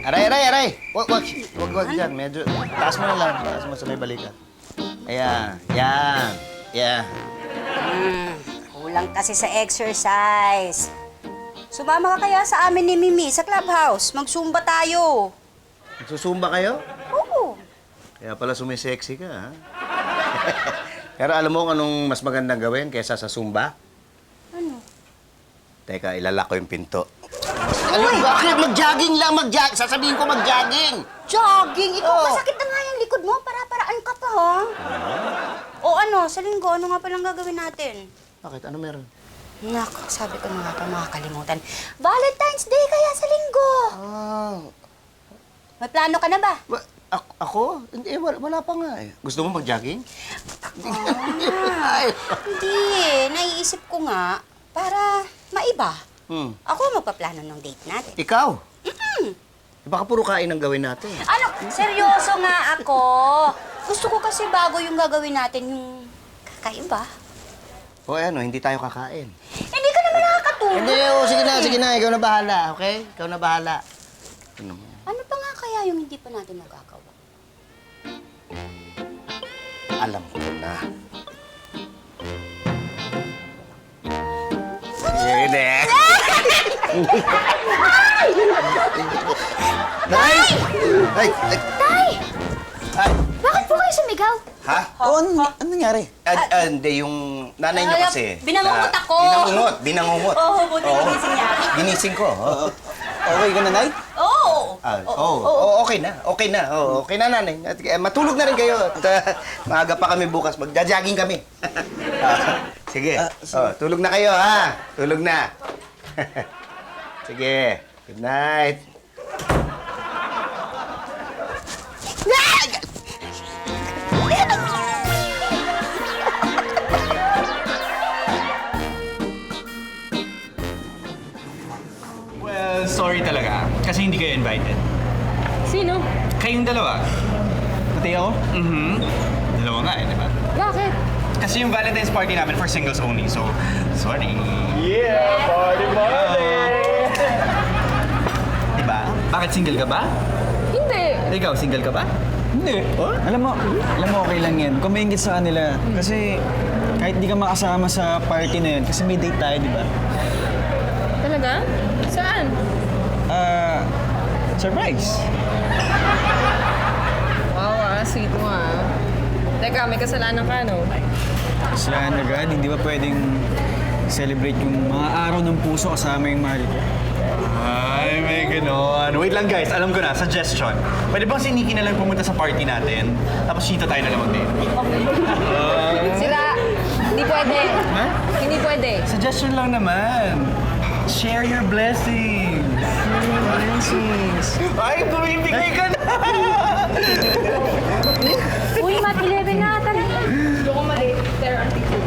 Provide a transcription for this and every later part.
Aray! Wag dyan. Medyo, taas mo na lang. Taas mo sa may balikat. Ayan. Yan. Kulang kasi sa exercise. Sumama ka kaya sa amin ni Mimi sa clubhouse. Mag-zumba tayo. Susumba kayo? Oo. Kaya pala sumisexy ka, ha? Pero alam mo kung anong mas magandang gawin kaysa sa Zumba? Ano? Teka, ilalak ko yung pinto. Uy! Bakit? Mag-jogging lang, sasabihin ko mag-jogging. Jogging? Ikaw, Oo. masakit na nga yung likod mo. Para-paraan ka pa, ha? O ano, sa linggo, ano nga palang gagawin natin? Bakit? Ano meron? Nak, sabi ko na nga pa makakalimutan. Valentine's Day kaya sa linggo. Ah, May plano ka na ba? ako? Hindi, wala pa nga eh. Gusto mo mag-jogging? Hindi eh. Naiisip ko nga para maiba. Ako magpaplano ng date natin. Ikaw? Baka puro kain ang gawin natin. Ano? Seryoso nga ako. Gusto ko kasi bago yung gagawin natin yung kakaiba. O ano, hindi tayo kakain. Hindi ka naman nakakatulog. Hindi, sige na. Ikaw na bahala, okay? Ikaw na bahala. Ano mo? Ano pa nga kaya yung hindi pa natin nagagawa? Alam ko na. Hindi. Nay! Ay! Ay! Bakit po kayo sumigaw? Ha? Ano nangyari? Hindi, yung nanay niyo kasi. Binangungot ako. Binangungot. Oo, buti nagising niya. Ginising ko. Oo. Okay ka na, Nay? Oo. Okay na. Okay na, nanay. Matulog na rin kayo. At, maaga pa kami bukas. Magja-jogging kami. Sige. Tulog na kayo, ha? Tulog na. Sige. Good night. Well, sorry talaga. Kasi hindi kayo invited. Sino? Kayong dalawa. Pati ako? Dalawa nga di ba? Bakit? Kasi yung Valentine's party namin for singles only, so sorry. Yeah! Party! Diba? Bakit single ka ba? Hindi. Ikaw, single ka ba? Hindi. Alam mo okay lang yan. Kung may ingit sa kanila. Kasi kahit di ka makasama sa party na yun, kasi may date tayo, di ba? Talaga? Saan? Surprise! Wow, sweet mo Teka, may kasalanan ka, no? Kasalanan agad, hindi ba pwedeng celebrate yung mga araw ng puso kasama yung mahal ko? Ay, may ganon. Wait lang guys, alam ko na, suggestion. Pwede bang si Nikki na lang pumunta sa party natin? Tapos Chito tayo na lang mag-date. Sila, hindi pwede. Ha? Hindi pwede. Suggestion lang naman. Share your blessings. Ay, bumibigay ka na! Uy, mat 11 na. Tara. Gusto ko mali.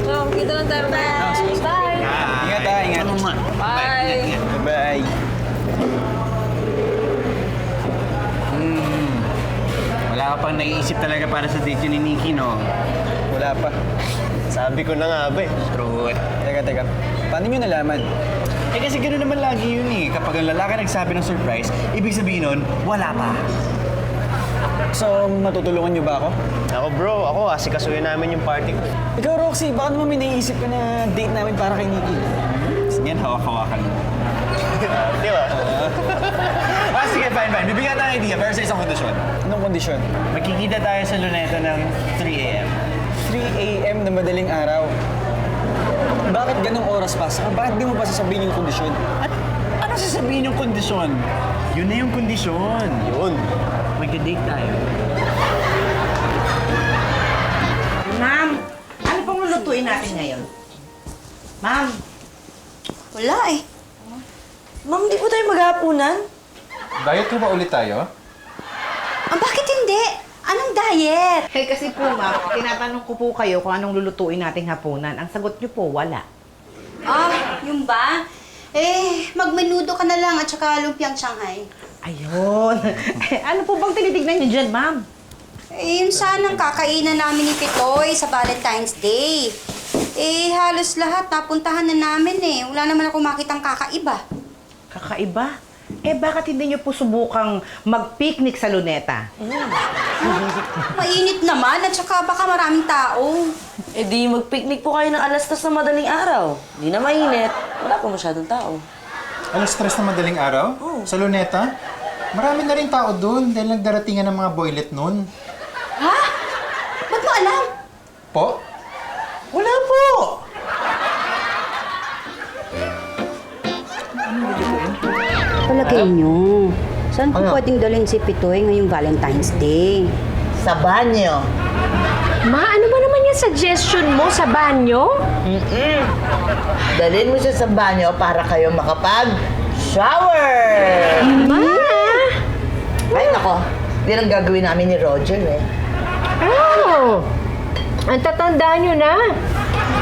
So, dito lang tayo. Bye. Ingat ha, ingat. Bye. Bye-bye. Wala ka pang naiisip talaga para sa date yun ni Nikki, no? Wala pa. Sabi ko na nga ba eh. Truth. Teka. Paano nyo nalaman? Eh kasi gano'n naman lagi yun eh. Kapag ang lalaki nagsabi ng surprise, ibig sabihin nun, wala pa. So, matutulungan nyo ba ako? Ako bro, asikasuhin namin yung party ko. Ikaw, Roxy, baka naman may naisip ka na date namin para kay Nikki. Sige, hawak-hawakan mo. Di ba? Sige, fine. Bibigyan tayo ng idea, pero sa isang kondisyon. Anong kondisyon? Magkikita tayo sa Luneta ng 3 a.m. 3 a.m. na madaling araw. Bakit ganong oras pa? Saka bakit di mo pa sasabihin yung kondisyon? At ano sasabihin yung kondisyon? Yun na yung kondisyon. Yun. Magka-date tayo. Ma'am, ano pong lulutuin natin ngayon? Ma'am, Wala eh. ma'am, di po tayo maghapunan? Diet ko ba ulit tayo? Bakit hindi? Anong diet? Eh kasi po ma'am, tinatanong ko po kayo kung anong lulutuin nating hapunan. Ang sagot niyo po, wala. Yung ba? Magmenudo ka na lang at saka lumpiang Shanghai. Ayun. Ano po bang tinitignan niyo dyan, ma'am? Yun sanang kakainan namin ni Pitoy sa Valentine's Day. Halos lahat napuntahan na namin eh. Wala naman ako makitang kakaiba. Kakaiba. bakit hindi nyo po subukang mag-picnic sa Luneta? Mainit naman at saka baka maraming tao. Eh di mag-picnic po kayo ng alas 3 na madaling araw. Di na mainit. Wala po masyadong tao. Alas 3 na madaling araw? Sa Luneta? Marami na rin tao doon dahil nagdaratingan ng mga boylet noon. Ha? Ba't mo alam? Po? Wala po! Palagay nyo, saan po pwedeng dalhin si Pitoy ngayong Valentine's Day? Sa banyo. Ma, ano ba naman yung suggestion mo sa banyo? Dalhin mo siya sa banyo para kayo makapag-shower! Ma! Ay, nako. Yan ang gagawin namin ni Roger, eh. Oh! Ang tatandaan nyo na.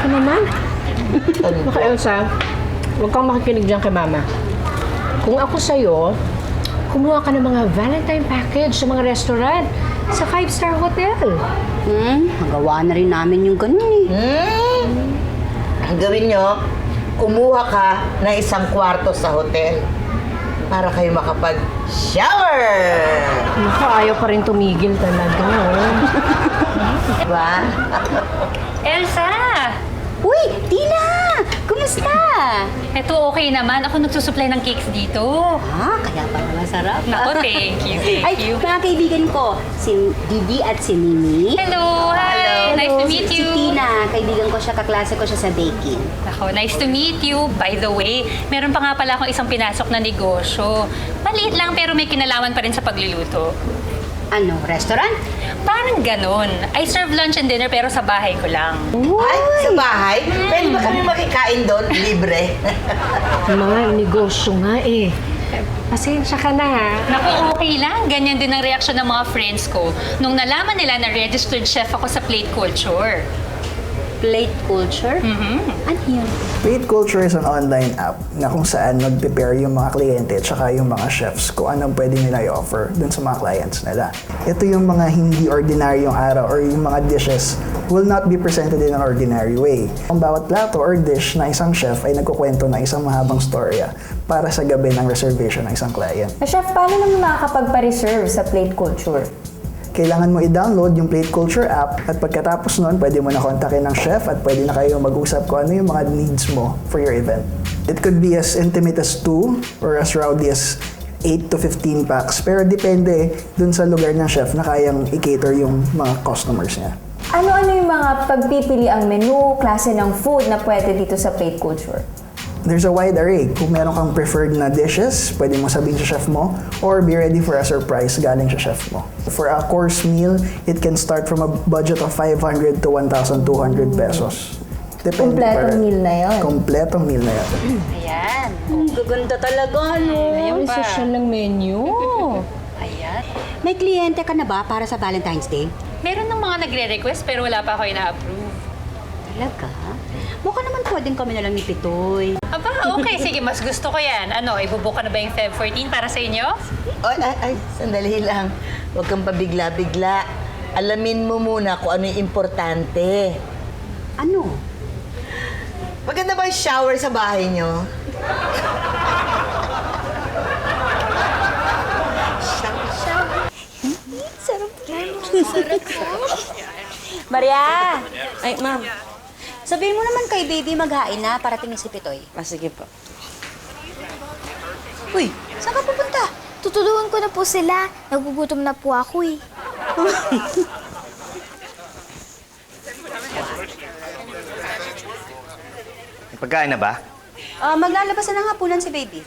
Ano naman? Baka Elsa, huwag kang makikinig dyan kay Mama. Kung ako sa'yo, kumuha ka ng mga Valentine package sa mga restaurant sa 5-star hotel. Magawa na rin namin yung ganun eh. Ang gawin nyo, kumuha ka ng isang kwarto sa hotel para kayo makapag-shower! Naku, ayaw pa rin tumigil talaga. Diba? Elsa! Uy, Tina! Kumusta? Eto okay naman. Ako nagsusupply ng cakes dito. Kaya pala masarap. Nako, thank you, Ay, thank you. mga kaibigan ko, si Didi at si Mimi. Hello, hi! Nice to meet Si you. Tina, kaibigan ko siya, kaklase ko siya sa baking. Nako, nice to meet you. By the way, meron pa nga pala akong isang pinasok na negosyo. Maliit lang pero may kinalaman pa rin sa pagluluto. Ano, restaurant? Parang ganon. I serve lunch and dinner pero sa bahay ko lang. Ay, sa bahay? Pwede ba kami makikain doon? Libre? Mga negosyo nga eh. Pasensya ka na ha. Naku, okay lang. Ganyan din ang reaksyon ng mga friends ko nung nalaman nila na registered chef ako sa Plate Culture. Plate culture? Ano yun? Plate Culture is an online app na kung saan mag-prepare yung mga kliyente at saka yung mga chefs kung anong pwede nila i-offer dun sa mga clients nila. Ito yung mga hindi ordinaryong araw or yung mga dishes will not be presented in an ordinary way. Ang bawat plato or dish na isang chef ay nagkukwento ng isang mahabang storya para sa gabi ng reservation ng isang client. Chef, paano naman makakapagpa-reserve sa Plate Culture? Kailangan mo i-download yung Plate Culture app at pagkatapos nun, pwede mo na kontakin ng chef at pwede na kayo mag-usap kung ano yung mga needs mo for your event. It could be as intimate as 2 or as rowdy as 8 to 15 packs pero depende dun sa lugar ng chef na kayang i-cater yung mga customers niya. Ano-ano yung mga pagpipili ang menu, klase ng food na pwede dito sa Plate Culture? There's a wide array. Kung meron kang preferred na dishes, pwede mo sabihin sa chef mo or be ready for a surprise galing sa chef mo. For a course meal, it can start from a budget of 500 to 1,200 pesos. Depende Kompletong meal na yun. Kompletong meal na yun. Ayan. Ang gaganda talaga, no? Ayan Ang pa. social ng menu. Ayan. May kliyente ka na ba para sa Valentine's Day? Meron ng mga nagre-request pero wala pa ako ina-approve. Talaga? Mukha naman pwedeng kami na lang ni Pitoy. Aba, okay. Sige, mas gusto ko yan. Ano, ibubook ka na ba yung Feb 14 para sa inyo? Ay, sandali lang. Huwag kang pabigla-bigla. Alamin mo muna kung ano yung importante. Ano? Maganda ba yung shower sa bahay nyo? Maria! Ay, ma'am. Sabihin mo naman kay baby maghain na para tingin si Pitoy. Sige po. Uy, saan ka pupunta? Tutulungan ko na po sila. Nagugutom na po ako eh. Pagkain na ba? Maglalabas na ng hapunan si baby.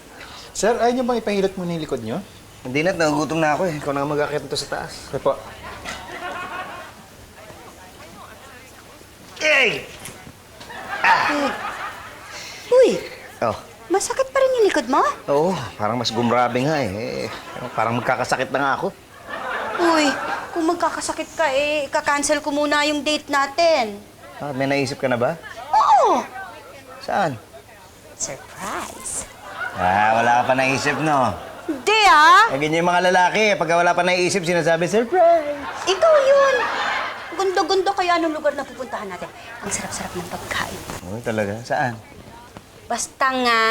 Sir, ayaw niyo bang ipahilot muna yung likod niyo? Hindi na, nagugutom na ako eh. Ikaw na nga mag-akit nito sa taas. Okay po. Yay! Uy, Oh, masakit pa rin yung likod mo? oo. Parang mas gumrabe nga eh. Parang magkakasakit na nga ako. Uy, kung magkakasakit ka ika-cancel ko muna yung date natin. May naisip ka na ba? Oo! Saan? Surprise! Wala ka pa naisip, no? Hindi Ganyan yung mga lalaki. Pagka wala pa naisip, sinasabi, surprise! Ikaw yun! Ganda-ganda kaya ng lugar na pupuntahan natin. Ang sarap-sarap ng pagkain. Oo, talaga. Saan? Basta nga,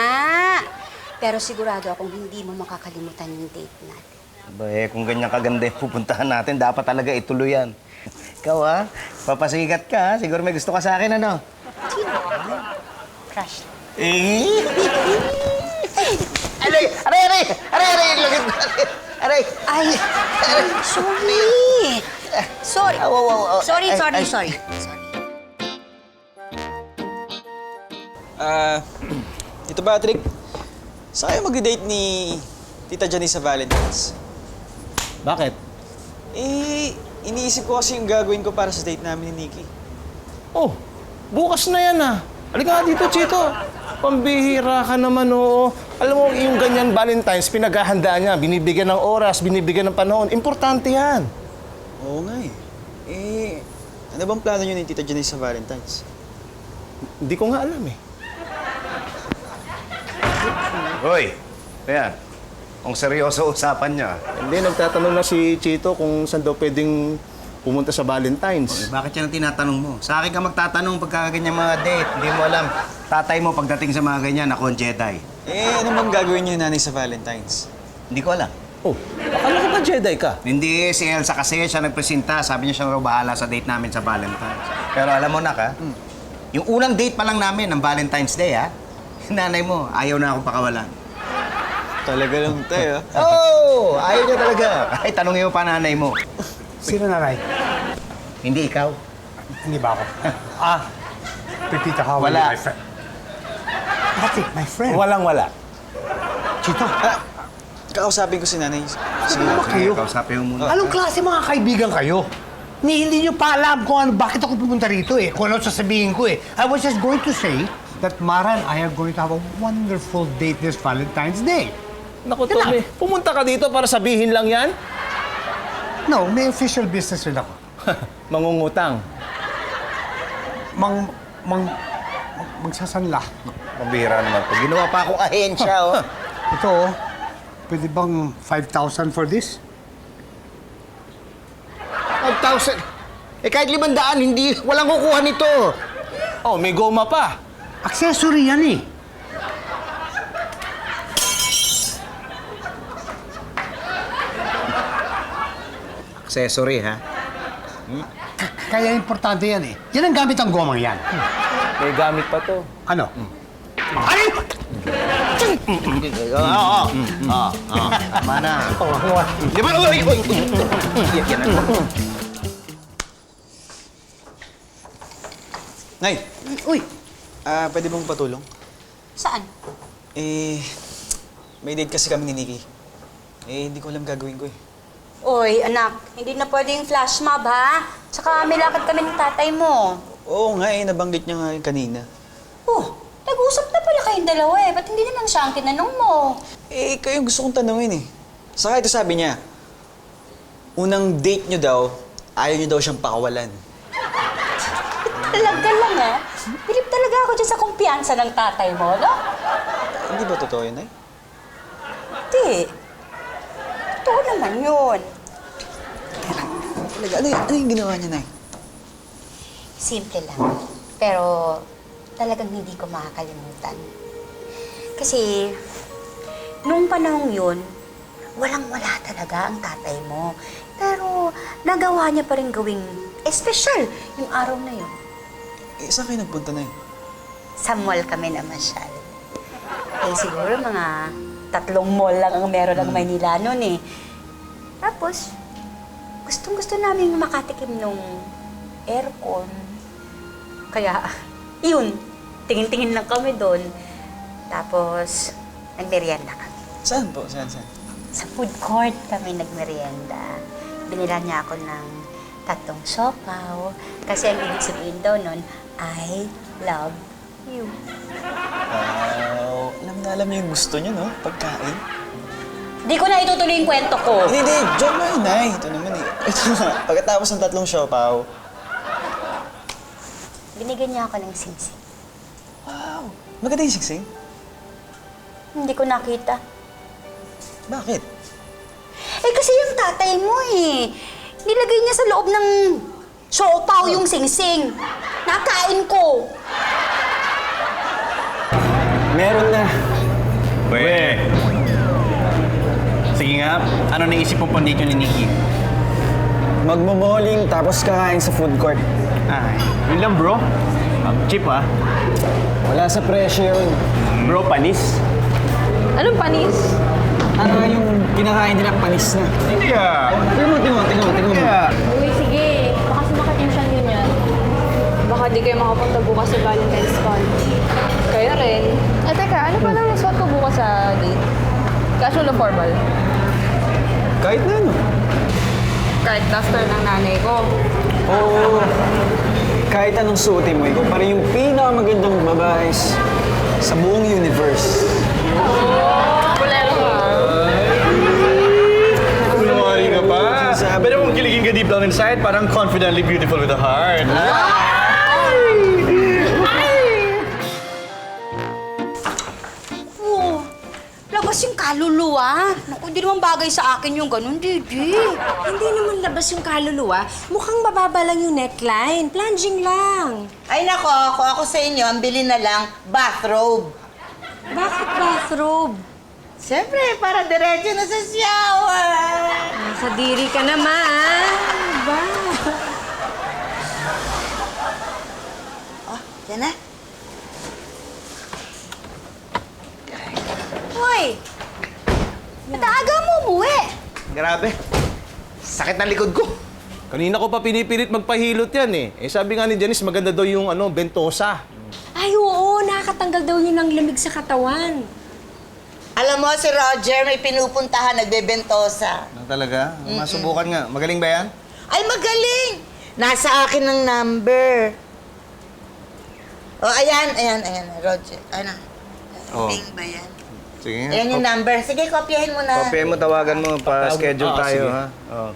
Pero sigurado akong hindi mo makakalimutan yung date natin. Ba, kung ganyan kaganda yung pupuntahan natin, dapat talaga ituloy yan. Ikaw ha, papasikat ka ha. Siguro may gusto ka sa akin, ano? Sino? Crush. Eh? Aray! Aray! Aray! Aray! Aray! Lagyan ko! Aray! Ay! Sorry! Sorry! Sorry, sorry, sorry. Tito Patrick, saan kayo mag-date ni Tita Janice sa Valentine's? Bakit? Iniisip ko kasi yung gagawin ko para sa date namin ni Nikki. Oh, bukas na yan ah. Halika nga dito, Chito. Pambihira ka naman, oo. Alam mo, yung ganyan Valentine's, pinaghahandaan niya. Binibigyan ng oras, binibigyan ng panahon. Importante yan. Oo nga ano bang plano niyo ni Tita Janice sa Valentine's? Hindi ko nga alam eh. Hoy! Ayan. Ang seryoso usapan niya. Hindi, nagtatanong na si Chito kung saan daw pwedeng pumunta sa Valentine's. Bakit yan ang tinatanong mo? Sa akin ka magtatanong pagka ganyan mga date. Hindi mo alam. Tatay mo pagdating sa mga ganyan, ako ang Jedi. Ano bang gagawin niyo nanay sa Valentine's? Hindi ko alam. Oh, akala ko ba Jedi ka? Hindi, si Elsa kasi siya nagpresenta. Sabi niya siya raw bahala sa date namin sa Valentine's. Pero alam mo, Nak, ha? Yung unang date pa lang namin ng Valentine's Day, ha? Nanay mo, ayaw na akong pakawalan. Talaga lang tayo. Oh! Ayaw niya talaga. Ay, tanongin mo pa nanay mo. Sino nanay? Hindi ikaw. Hindi ba ako? Pepita, how are you, Wala. my friend? Patrick, my friend. Walang-wala. Chito, Kakausapin ko si nanay. sige ba kayo? Kausapin mo muna. Anong klase mga kaibigan kayo? Hindi nyo pa alam kung ano, bakit ako pupunta rito eh. Kung ano sasabihin ko eh. I was just going to say that Mara and I are going to have a wonderful date this Valentine's Day. Naku, Tommy, pumunta ka dito para sabihin lang yan? No, may official business rin ako. Mangungutang. Magsasanla. Pambihira naman po. Ginawa pa akong ahensya, oh. Ito oh, pwede bang 5,000 for this? 5,000. Eh kahit 500, hindi, walang kukuha nito. Oh, may goma pa. Accessory yan eh. Accessory, ha? Kaya importante yan eh. Yan ang gamit ang gomang yan. May gamit pa to. Ano? Ay! Oo. Tama na. Di ba? Uy! Yan na. Nay, Uy! pwede bang patulong? Saan? May date kasi kami ni Nikki. Hindi ko alam gagawin ko eh. Uy, anak, hindi na pwedeng flash mob, ha? Tsaka may lakad kami ng tatay mo. Oo nga nabanggit niya nga yun kanina. Oh, nag-usap na pala kayong dalawa eh. Ba't hindi naman siya ang tinanong mo? Ikaw yung gusto kong tanungin eh. Saka ito sabi niya, unang date niyo daw, ayaw niyo daw siyang pakawalan. Talaga lang, ha? Bilib talaga ako dyan sa kumpiyansa ng tatay mo, no? Hindi ba totoo yun, Nay? Hindi. Totoo naman yun. Talaga, ano yung ginawa niya, Nay? Simple lang. Pero talagang hindi ko makakalimutan. Kasi nung panahong yun, walang-wala talaga ang tatay mo. Pero nagawa niya pa rin gawing espesyal yung araw na yun. Saan kayo nagpunta, Nay? Sa mall kami namasyal. Siguro mga 3 mall lang ang meron ng Maynila noon eh. Tapos, gustong-gusto namin makatikim nung aircon. Kaya, yun, tingin-tingin lang kami doon. Tapos, nagmerienda kami. Saan po? Saan? Sa food court kami nagmerienda. Binila niya ako ng 3 siopaw. Kasi ang ibig sabihin daw nun, I love you. Wow. Alam niyo yung gusto niyo, no? Pagkain. Di ko na itutuloy yung kwento ko. Hindi. Joke na yun, Nay. Ito naman eh. Ito nga. Pagkatapos ng 3 siopaw. Binigyan niya ako ng singsing. Wow. Maganda yung singsing? Hindi ko nakita. Bakit? Eh kasi yung tatay mo eh. Nilagay niya sa loob ng siopaw yung singsing. Nakain ko. Meron na. We. Sige nga, ano naisip mong pandate yun ni Nikki? Magmo-bowling tapos kakain sa food court. Ay, yun lang bro. Cheap ah. Wala sa presyo yun. Bro, panis. Anong panis? Ano yung kinakain nilang panis na? Hindi ah. Tingnan mo. Uy, sige. Baka sumakit yung siya yun yan. Baka di kayo makapunta bukas sa Valentine's Ball. Kayo rin. Teka, ano pa lang nasuot ko bukas sa date? Casual o formal? Kahit na ano. Kahit duster ng nanay ko. Oo. Kahit anong suotin mo, ikaw pa rin yung pinakamagandang babae sa buong universe. Bulero ka. Kunwari ka pa. Pero kung kiligin ka deep down inside, parang confidently beautiful with a heart. Oh, labas yung kaluluwa. Naku, di naman bagay sa akin yung ganun, Didi. Hindi naman labas yung kaluluwa. Mukhang mababa lang yung neckline. Plunging lang. Ay nako, kung ako sa inyo, ang bili na lang bathrobe. Bakit bathrobe? Siyempre, para diretso na sa shower. Nakadiri ka naman. Ba? Oh, yan na. Hoy! Mataaga mo umuwi. Grabe. Sakit ng likod ko. Kanina ko pa pinipilit magpahilot yan eh. Eh sabi nga ni Janice, maganda daw yung bentosa. Ay, oo. Nakakatanggal daw yun ng lamig sa katawan. Alam mo, si Roger may pinupuntahan, nagbebentosa. Talaga? Masubukan nga. Magaling ba yan? Ay, magaling! Nasa akin ang number. Oh, ayan, Roger. Ano? Oh. Bing ba yan? Sige. Ayan yung number. Sige, kopyahin mo na. Kopyahin mo, tawagan mo. Pa-schedule tayo, sige. ha? Oh.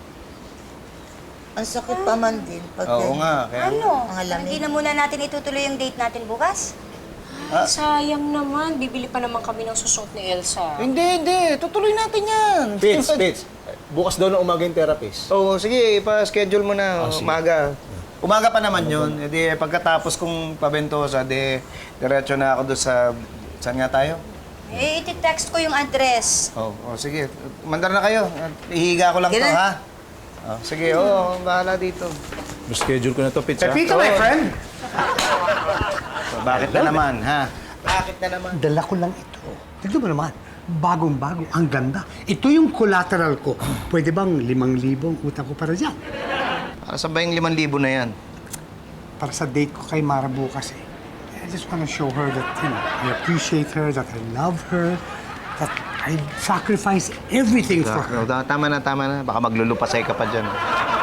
Ang sakit pa man din. Pag Oo nga. Kaya... Ano? Ang lamig. Hindi na muna natin itutuloy yung date natin bukas? Ah. Sayang naman. Bibili pa naman kami ng susot ni Elsa. Hindi. Tutuloy natin yan. Pits. Bukas daw na umaga yung therapist. Oo, sige. Pa-schedule mo na. sige. Umaga. Umaga pa naman yun. E di, pagkatapos kong pabentosa, diretso na ako doon sa... Saan nga tayo? Eh, iti-text ko yung address. Sige. Mandar na kayo. Ihiga ko lang to, ha? Sige, bahala dito. Schedule ko na to, Pits, ha? Pepito, my friend! Bakit na naman, ha? Bakit na naman? Dala ko lang ito. Tignan mo naman. Bagong-bago. Ang ganda. Ito yung collateral ko. Pwede bang 5,000 ang utang ko para dyan? Para sa ba yung 5,000 na yan? Para sa date ko kay Mara bukas eh. I just want to show her that, I appreciate her, that I love her, that I sacrifice everything for her. Tama na. Baka maglulupasay ka pa dyan.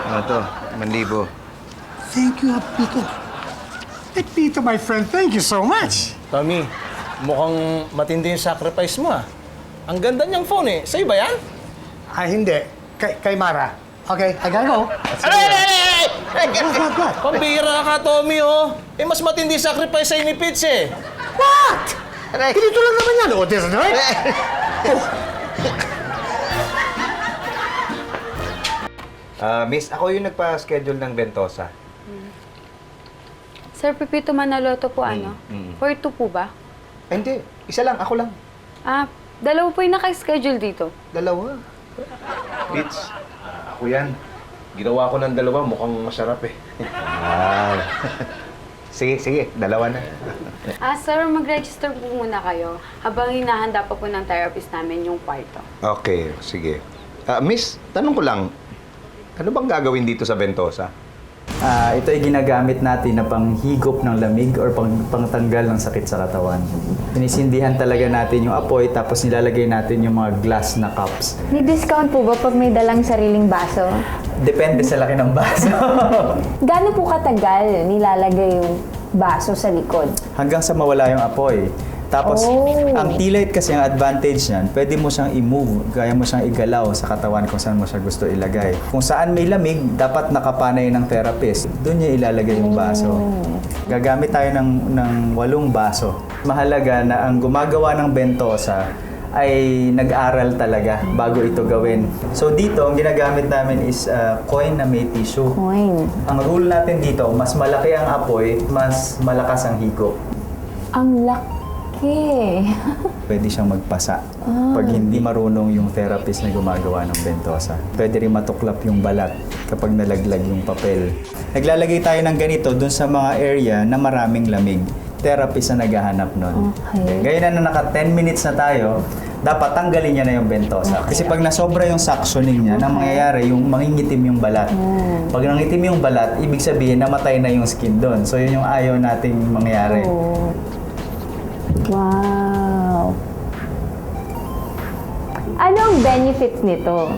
Ano to? 5,000. Thank you, Pepito. Pepito, my friend, thank you so much. Tommy, mukhang matindi yung sacrifice mo, ah. Ang ganda niyang phone, eh. Sa'yo ba yan? Ay, hindi. Kay Mara. Okay, I gotta go. What? Pambira ka, Tommy, oh. Eh, mas matindi sacrifice sa'yo ni Pits, eh. What? Ganito lang naman yan. Oh, this is right. Miss, ako yung nagpa-schedule ng bentosa. Sir Pepito Manaloto po, ano? For two po ba? Hindi. Isa lang. Ako lang. Dalawa po yung naka-schedule dito. Dalawa. Pits, ako yan. Ginawa ko ng dalawa. Mukhang masarap, eh. Sige. Dalawa na. Sir, mag-register po muna kayo habang hinahanda pa po ng therapist namin yung kwarto. Okay, sige. Miss, tanong ko lang. Ano bang gagawin dito sa bentosa? Ito ay ginagamit natin na panghigop ng lamig or pangtanggal ng sakit sa katawan. Sinisindihan talaga natin yung apoy tapos nilalagay natin yung mga glass na cups. May discount po ba pag may dalang sariling baso? Depende sa laki ng baso. Gaano po katagal nilalagay yung baso sa likod? Hanggang sa mawala yung apoy. Tapos, ang tea light kasi ang advantage niyan, pwede mo siyang i-move, kaya mo siyang igalaw sa katawan kung saan mo siya gusto ilagay. Kung saan may lamig, dapat nakapanay ng therapist. Doon niya ilalagay yung baso. Gagamit tayo ng 8 baso. Mahalaga na ang gumagawa ng bentosa ay nag-aral talaga bago ito gawin. So dito, ang ginagamit namin is coin na may tissue. Coin. Ang rule natin dito, mas malaki ang apoy, mas malakas ang higop. Ang laki Okay. Pwede siyang magpasa. Pag hindi marunong yung therapist na gumagawa ng ventosa. Pwede rin matuklap yung balat kapag nalaglag yung papel. Naglalagay tayo ng ganito dun sa mga area na maraming lamig. Therapist na naghahanap nun. Okay. Ngayon na naka 10 minutes na tayo, dapat tanggalin niya na yung ventosa. Kasi pag nasobra yung suctioning niya, nang mangyayari yung mangingitim yung balat. Pag nangitim yung balat, ibig sabihin namatay na yung skin doon. So yun yung ayaw nating mangyayari. Wow. Ano ang benefits nito?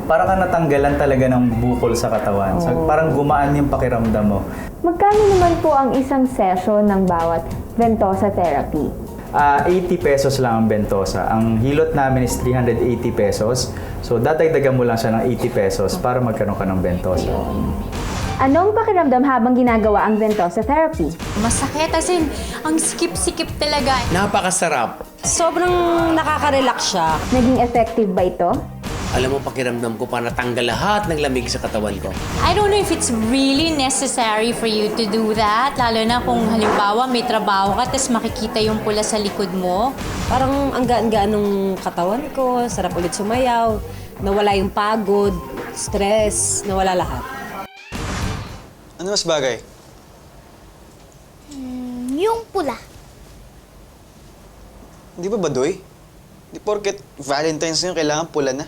Para ka natanggalan talaga ng bukol sa katawan. So parang gumaan yung pakiramdam mo. Magkano naman po ang isang session ng bawat ventosa therapy? 80 pesos lang ang ventosa. Ang hilot namin is 380 pesos. So dadagdagan mo lang siya ng 80 pesos para magkaroon ka ng ventosa. Anong pakiramdam habang ginagawa ang ventosa therapy? Masakit, as in, ang sikip-sikip talaga. Napakasarap. Sobrang nakaka-relax siya. Naging effective ba ito? Alam mo, pakiramdam ko pa natanggal lahat ng lamig sa katawan ko. I don't know if it's really necessary for you to do that. Lalo na kung halimbawa may trabaho ka, tapos makikita yung pula sa likod mo. Parang ang gaan-gaan ng katawan ko, sarap ulit sumayaw, nawala yung pagod, stress, nawala lahat. Ano mas bagay? Yung pula. Di ba baduy? Di porket Valentine's na yun, kailangan pula na.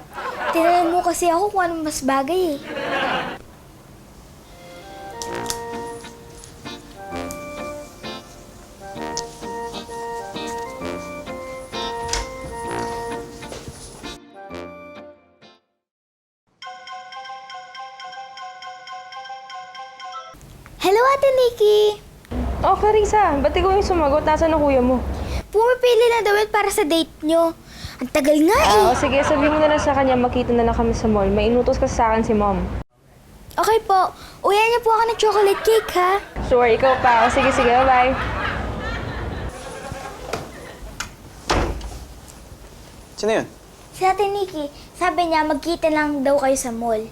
Tinanong mo kasi ako kung anong mas bagay eh. Hello, Ate Nikki! Oh, Clarissa, ba't ikaw yung sumagot? Nasaan ang kuya mo? Pumipili na daw yun para sa date nyo. Ang tagal nga eh. Oo, sige, sabihin mo na lang sa kanya, makita na lang kami sa mall. May inutos kasi sa akin si mom. Okay po. Uyan niyo po ako ng chocolate cake, ha? Sure, ikaw pa. O, sige, bye-bye. Sino yun? Si Ate Nikki, sabi niya magkita lang daw kayo sa mall.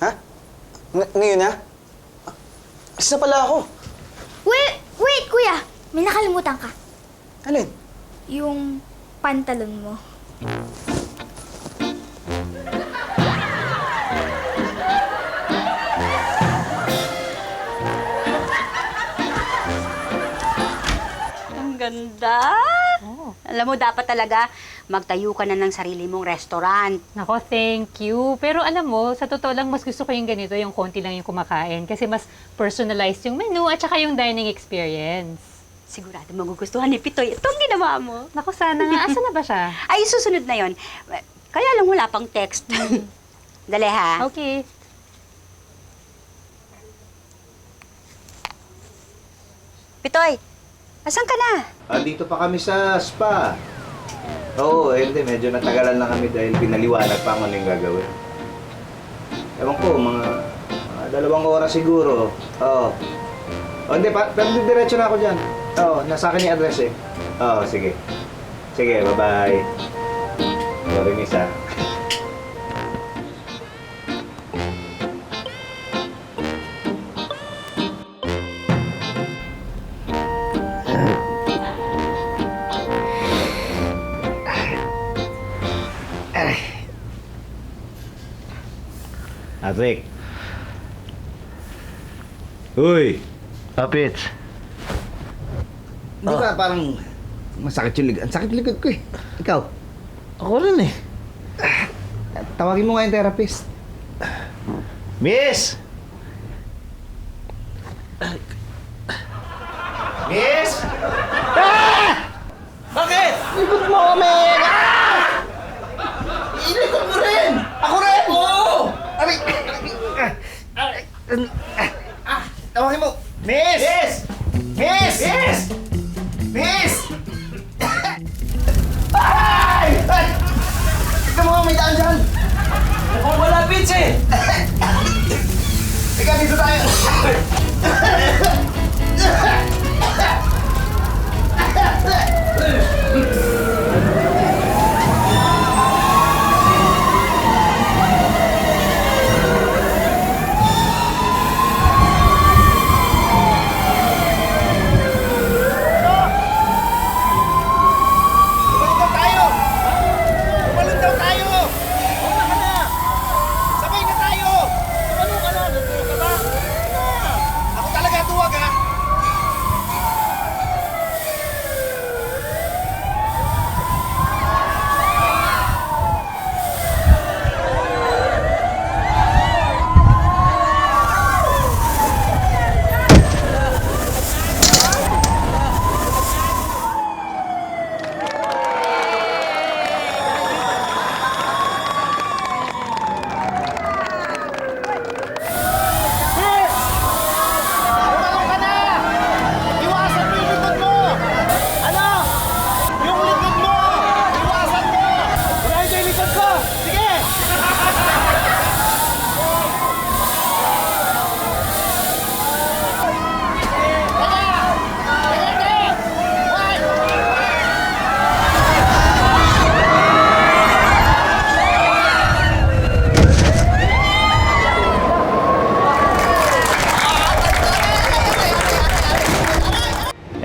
Ha? Ngayon na? Alis na pala ako. Wait, kuya! May nakalimutan ka. Alin? Yung pantalon mo. Ang ganda! Alam mo, dapat talaga magtayo ka na ng sarili mong restaurant. Nako, thank you. Pero alam mo, sa totoo lang, mas gusto ko yung ganito, yung konti lang yung kumakain. Kasi mas personalized yung menu at saka yung dining experience. Sigurado magugustuhan ni Pitoy itong ginawa mo. Naku, sana nga. Asa na ba siya? Ay, susunod na yon. Kaya lang wala pang text. Dali ha? Okay. Pitoy, asan ka na? Dito pa kami sa spa. Oo, hindi. Medyo natagalan lang kami dahil pinaliwanag pa kung ano yung gagawin. Ewan ko, mga 2 oras siguro. Oo. Hindi, pero diretso na ako dyan. Oo, nasa akin yung address eh. Oo, sige. Sige, bye-bye. Sorry, miss ah. Patrick. Uy! Kapits. Di ba parang masakit yung likod? Ang sakit yung likod ko eh. Ikaw? Ako rin eh. Tawagin mo nga yung therapist. Miss! Miss! Ah! Bakit? Likod mo kami! Ah! Ilikod mo rin! Ako rin! Oo! Aray! Tawagin mo! Miss! Miss! Miss! Miss! Miss! Ay! Ay! Tignan mo, may daan dyan! Mukhang malapit eh! Teka, dito tayo!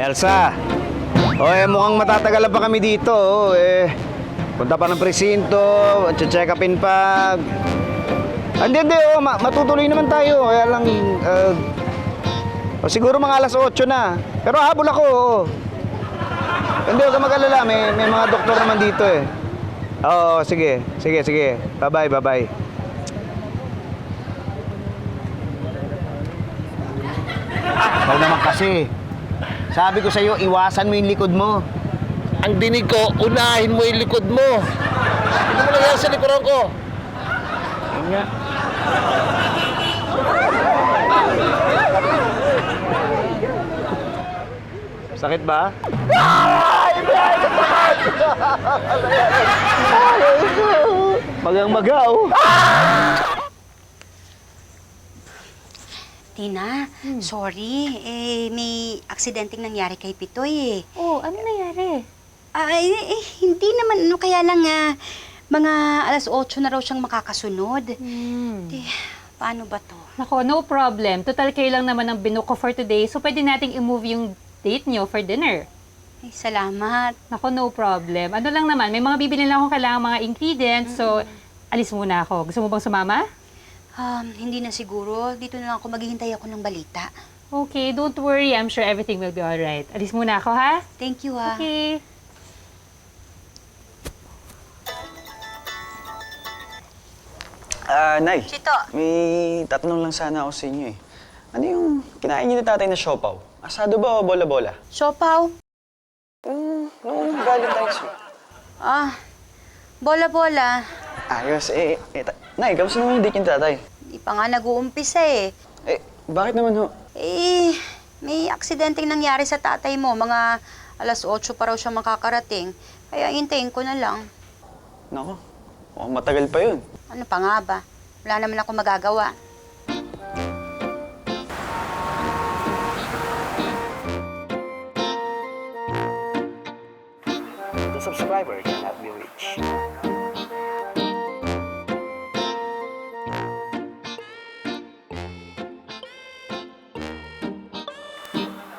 Elsa! Mukhang matatagalan pa kami dito. Punta pa ng presinto, check upin pa. Hindi, matutuloy naman tayo. Kaya lang, siguro mga alas 8 na. Pero habol ako, Hindi, huwag ka mag-alala. May mga doktor naman dito Oo, sige. Bye-bye. Ikaw naman kasi. Sabi ko sa'yo, iwasan mo yung likod mo. Ang dinig ko, unahin mo yung likod mo. Hindi mo lang yan sa likuran ko. Yun nga. Sakit ba? Magang-magaw. Tina, sorry. May aksidenteng nangyari kay Pitoy Oh, ano nangyari? Hindi naman. Kaya lang, mga alas 8 na raw siyang makakasunod. Paano ba to? Nako, no problem. Total kayo lang naman ang binuko for today, so pwede nating i-move yung date nyo for dinner. Ay, salamat. Nako, no problem. Ano lang naman, may mga bibili lang akong kailangan mga ingredients, so alis muna ako. Gusto mo bang sumama? Hindi na siguro. Dito na lang ako, maghihintay ako ng balita. Okay, don't worry. I'm sure everything will be alright. Alis muna ako, ha? Thank you, ha? Okay. Nay. Chito. May tatanong lang sana ako sa inyo Ano yung kinain niyo ni tatay na siopaw? Asado ba o bola-bola? Siopaw? Noong Valentine's Week. Bola-bola. Ayos. Nay, kamusta naman yung date niyo ni tatay? Di pa nga nag-uumpisa Bakit naman ho? May aksidenteng nangyari sa tatay mo. Mga alas 8 pa raw siya makakarating. Kaya hintayin ko na lang. Nako, mukhang matagal pa yun. Ano pa nga ba? Wala naman ako magagawa. The subscriber cannot be reached.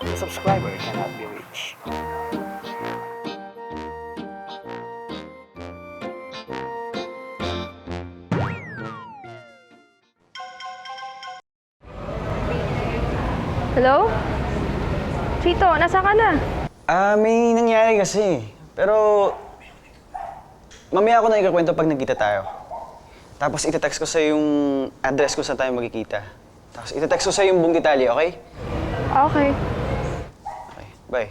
The subscriber cannot be reached. Hello? Chito, nasa ka na? May nangyari kasi. Pero, mamaya ako na ikakwento pag nagkita tayo. Tapos itetext ko sa yung address ko sa tayo magkikita. Tapos itetext ko sa yung buong detalye, okay? Okay. Okay, bye.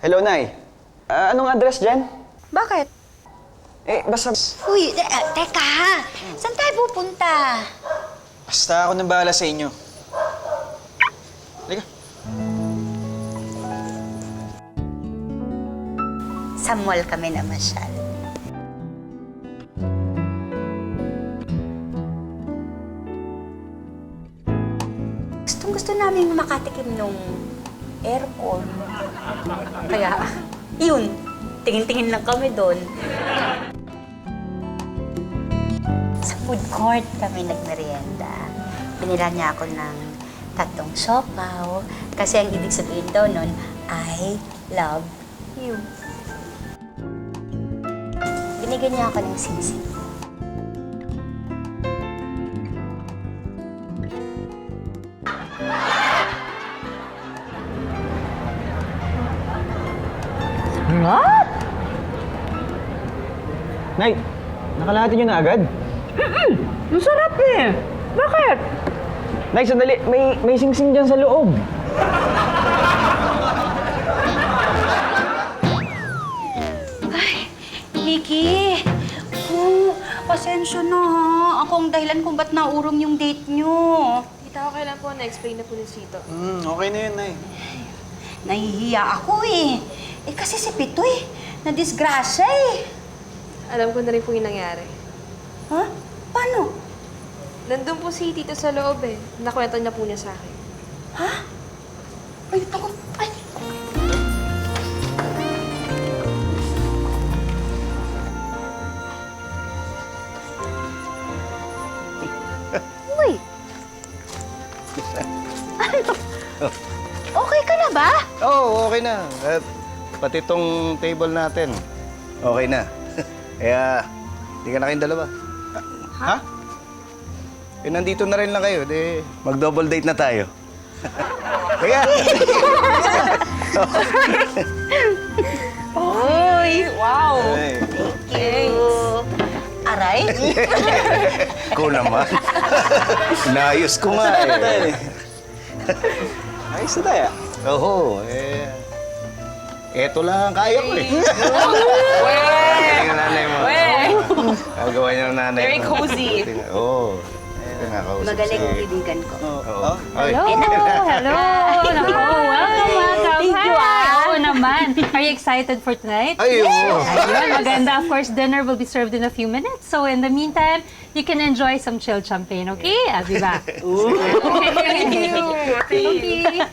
Hello, Nay. Anong address dyan? Bakit? Basta... Uy, teka ha. Saan tayo pupunta? Basta ako nang bahala sa inyo. Halika. Sa mall kami namasyal. Gustong-gusto namin makatikim nung aircon. Kaya, yun, tingin-tingin lang kami doon. Sa food court kami nagmerienda. Binila niya ako ng 3 siopaw kasi ang ibig sabihin daw nun, I love you. Binigyan niya ako ng sisig. What? Nay, nakalahati nyo na agad? Masarap Bakit? Nay, sandali. May singsing dyan sa loob. Ay, Nikki! Pasensya na ha. Ako ang dahilan kung ba't naurong yung date nyo. Tita, okay lang po. Na-explain na po ni Chito. Okay na yun, Nay. Nahihiya ako kasi si Pitoy, na-disgrasya Alam ko na rin po yung nangyari. Ha? Paano? Nandun po si Tito sa loob Nakwento niya po niya sa akin. Ha? Ay, ako. Ay. Okay ka na ba? Oo, okay na. Pati tong table natin, okay na. Kaya, hindi ka na kayong dalawa. Ha? Eh, nandito na rin lang kayo. Mag-double date na tayo. Kaya. Uy! Wow! Ay. Thank you! Aray? Ikaw naman. Naayos ko nga eh. Ayos na tayo. Oo, eto lang ang kaya ko eh. Galing ang nanay mo. Gagawa niya ng nanay mo. Very cozy. Oo. Ito nga, kausap Magaling si- ang kaibigan ko. Oo. Ay. Hello! Naku, welcome! Thank you, Oo naman. Are you excited for tonight? Ay, oo. Ayun, maganda. Of course, dinner will be served in a few minutes. So in the meantime, you can enjoy some chilled champagne, okay? Diba? Thank you. Okay.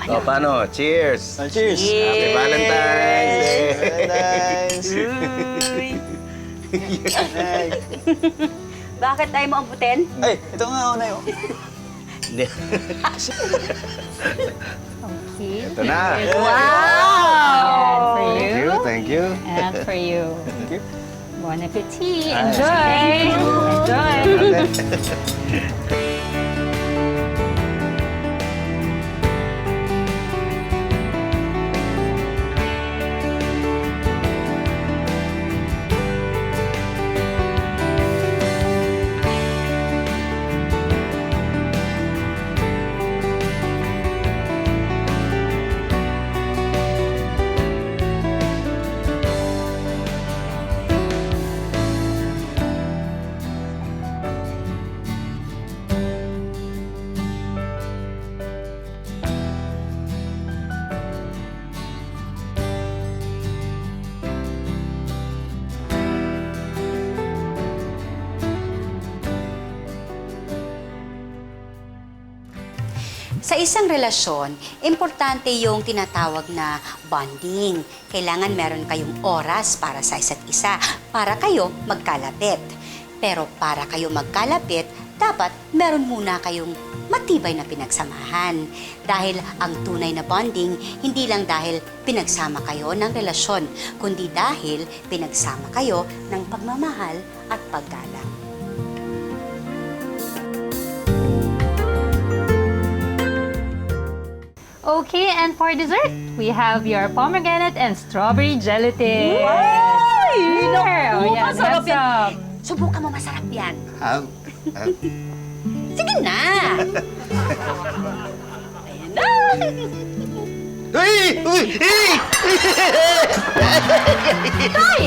O, paano? Cheers! Cheers! Happy Valentine's Day! Bakit tayo mo amputin? Ay, ito nga, unay. Hindi. Okay. Ito na. Wow! And for Thank you. you, thank you. And for you. Thank you. Bon appetit. Ah, Enjoy. Enjoy. Sa isang relasyon, importante yung tinatawag na bonding. Kailangan meron kayong oras para sa isa't isa, para kayo magkalapit. Pero para kayo magkalapit, dapat meron muna kayong matibay na pinagsamahan. Dahil ang tunay na bonding, hindi lang dahil pinagsama kayo ng relasyon, kundi dahil pinagsama kayo ng pagmamahal at paggalang. Okay, and for dessert, we have your pomegranate and strawberry gelatin. Ay! Sure. Oh, yeah, Masarap that's yan. Subukan mo, masarap yan. Sige na! Ayan na! Uy! Uy! Tay!